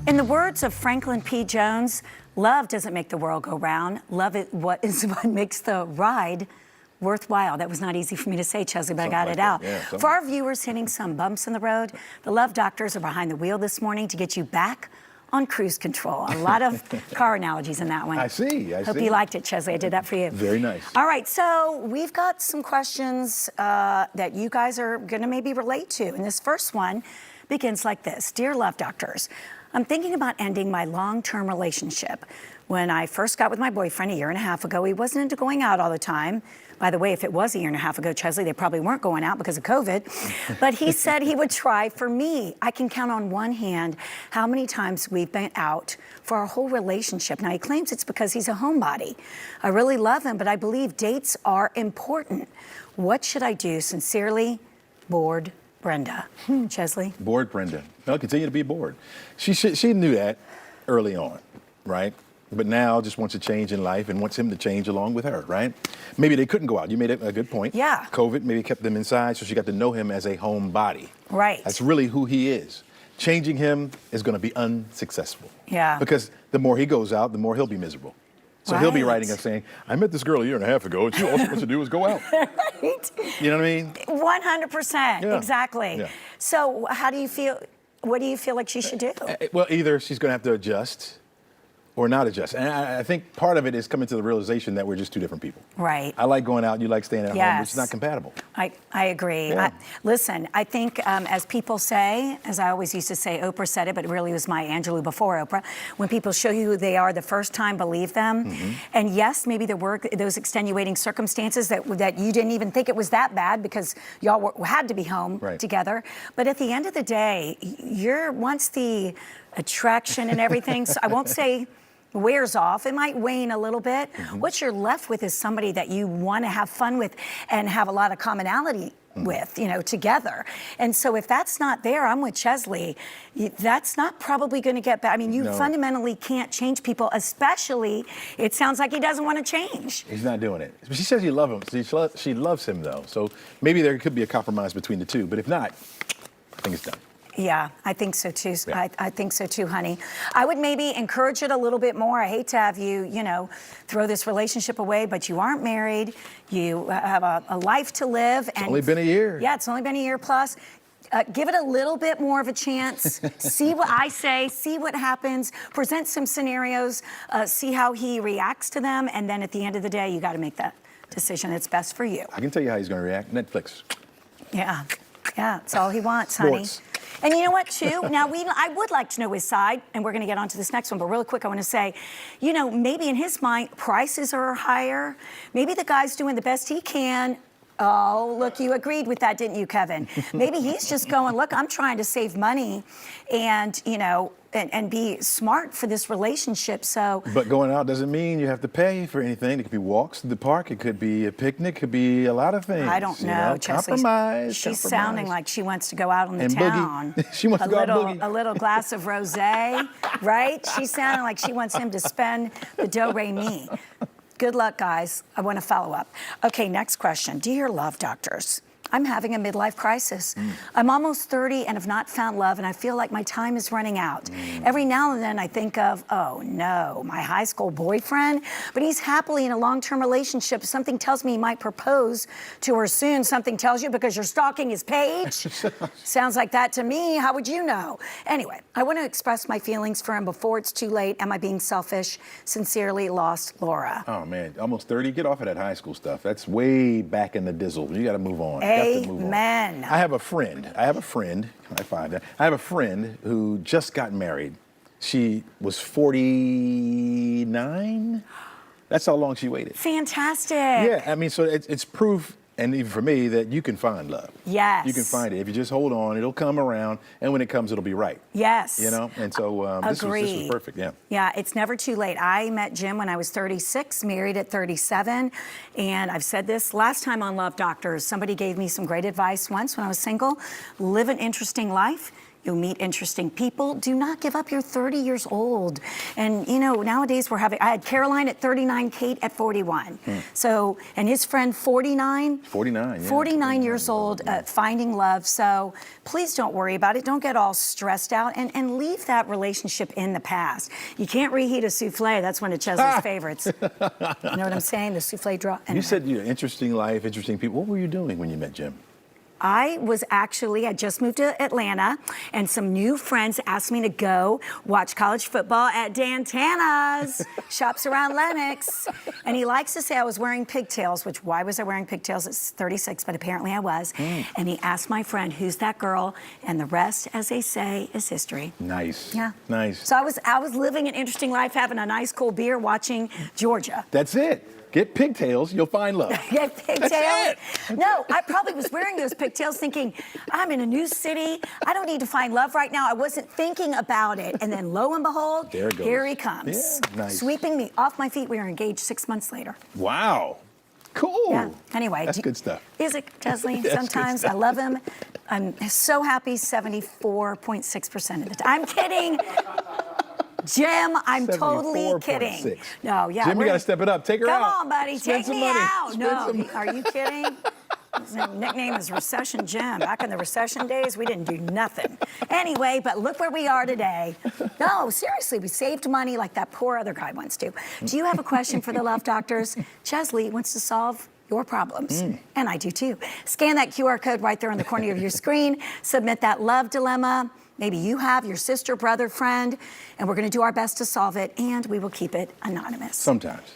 In the words of Franklin P. Jones, love doesn't make the world go round. Love is what makes the ride worthwhile. That was not easy for me to say, Chesley, but I got it out. Yeah, for our viewers hitting some bumps in the road, the Love Doctors are behind the wheel this morning to get you back on cruise control. A lot of car analogies in that one. I see. Hope you liked it, Chesley. I did that for you. Very nice. All right, so we've got some questions that you guys are going to maybe relate to. And this first one begins like this. Dear Love Doctors, I'm thinking about ending my long-term relationship. When I first got with my boyfriend a year and a half ago, he wasn't into going out all the time. By the way, if it was a year and a half ago, Chesley, they probably weren't going out because of COVID. But he said he would try for me. I can count on one hand how many times we've been out for our whole relationship. Now, he claims it's because he's a homebody. I really love him, but I believe dates are important. What should I do? Sincerely, bored Brenda. Chesley? Bored Brenda. Well, continue to be bored. She knew that early on, right? But now just wants a change in life and wants him to change along with her, right? Maybe they couldn't go out. You made a good point. Yeah. COVID maybe kept them inside, so she got to know him as a homebody. Right. That's really who he is. Changing him is going to be unsuccessful. Yeah. Because the more he goes out, the more he'll be miserable. So he'll be writing us saying, I met this girl a year and a half ago, and all she wants to do is go out. Right. You know what I mean? 100%. Yeah. Exactly. Yeah. So how do you feel? What do you feel like she should do? Well, either she's going to have to adjust or not adjust. And I think part of it is coming to the realization that we're just two different people. Right. I like going out, you like staying at home, which is not compatible. I agree. Yeah. Listen, I think as people say, as I always used to say, Oprah said it, but it really was Maya Angelou before Oprah, when people show you who they are the first time, believe them. Mm-hmm. And yes, maybe there were those extenuating circumstances that you didn't even think it was that bad because y'all had to be home together. But at the end of the day, once the attraction and everything, so I won't say wears off, it might wane a little bit. Mm-hmm. What you're left with is somebody that you want to have fun with and have a lot of commonality with, together. And so if that's not there, I'm with Chesley, that's not probably going to get back. I mean, you fundamentally can't change people, especially, it sounds like he doesn't want to change. He's not doing it. She says she loves him. She loves him, though. So maybe there could be a compromise between the two. But if not, I think it's done. Yeah, I think so too. Yeah. I think so too, honey. I would maybe encourage it a little bit more. I hate to have you, throw this relationship away, but you aren't married. You have a life to live. It's only been a year. Yeah, it's only been a year plus. Give it a little bit more of a chance. See what I say, see what happens, present some scenarios, see how he reacts to them, and then at the end of the day, you got to make that decision that's best for you. I can tell you how he's going to react. Netflix. Yeah, it's all he wants, honey. Sports. And you know what, too? Now, I would like to know his side, and we're going to get on to this next one, but really quick, I want to say, maybe in his mind, prices are higher. Maybe the guy's doing the best he can. Oh, look, you agreed with that, didn't you, Kevin? Maybe he's just going, look, I'm trying to save money and, and be smart for this relationship, so. But going out doesn't mean you have to pay for anything. It could be walks to the park. It could be a picnic. It could be a lot of things. I don't know. Compromise. She's sounding like she wants to go out on the and town. Boogie. She wants to go out and boogie. A little glass of rosé, right? She's sounding like she wants him to spend the do-re-mi. Good luck, guys. I want to follow up. Okay, next question. Dear Love Doctors, I'm having a midlife crisis. I'm almost 30 and have not found love, and I feel like my time is running out. Every now and then I think of, oh no, my high school boyfriend, but he's happily in a long-term relationship. Something tells me he might propose to her soon. Something tells you because you're stalking his page. Sounds like that to me. How would you know? Anyway, I want to express my feelings for him before it's too late. Am I being selfish? Sincerely, Lost Laura. Oh man, almost 30. Get off of that high school stuff. That's way back in the dizzle. You got to move on. Amen. I have a friend. High five that. I have a friend who just got married. She was 49. That's how long she waited. Fantastic. Yeah, I mean, so it's proof, and even for me, that you can find love. Yes. You can find it. If you just hold on, it'll come around, and when it comes, it'll be right. Yes. And so this was perfect, yeah. Yeah, it's never too late. I met Jim when I was 36, married at 37, and I've said this last time on Love Doctors. Somebody gave me some great advice once when I was single. Live an interesting life. You'll meet interesting people. Do not give up. You're 30 years old. And, you know, nowadays I had Caroline at 39, Kate at 41. So, and his friend 49. 49, yeah. 49 years old, finding love. So please don't worry about it. Don't get all stressed out and leave that relationship in the past. You can't reheat a souffle. That's one of Chesley's favorites. You know what I'm saying? The souffle draw. You said you had interesting life, interesting people. What were you doing when you met Jim? I just moved to Atlanta, and some new friends asked me to go watch college football at Dan Tana's, shops around Lenox. And he likes to say I was wearing pigtails, which why was I wearing pigtails at 36, but apparently I was. And he asked my friend, who's that girl? And the rest, as they say, is history. Nice. Yeah. Nice. So I was living an interesting life, having a nice cool beer, watching Georgia. That's it. Get pigtails, you'll find love. Get pigtails? That's it. No, I probably was wearing those pigtails thinking, I'm in a new city. I don't need to find love right now. I wasn't thinking about it. And then lo and behold, there it goes. Here he comes. Yeah, nice. Sweeping me off my feet. We were engaged 6 months later. Wow. Cool. Yeah. Anyway. That's good stuff. Is it, Chesley? That's Sometimes good I love him. I'm so happy 74.6% of the time. I'm kidding. Jim, I'm totally kidding. No, yeah. Jim, you got to step it up. Take her out. Come on, buddy. Spend Take me money. out. No, are you kidding? His nickname is Recession Jim. Back in the recession days, we didn't do nothing. Anyway, but look where we are today. No, seriously, we saved money like that poor other guy wants to. Do you have a question for the love doctors? Chesley wants to solve your problems, and I do too. Scan that QR code right there on the corner of your screen. Submit that love dilemma. Maybe you have your sister, brother, friend, and we're going to do our best to solve it, and we will keep it anonymous. Sometimes.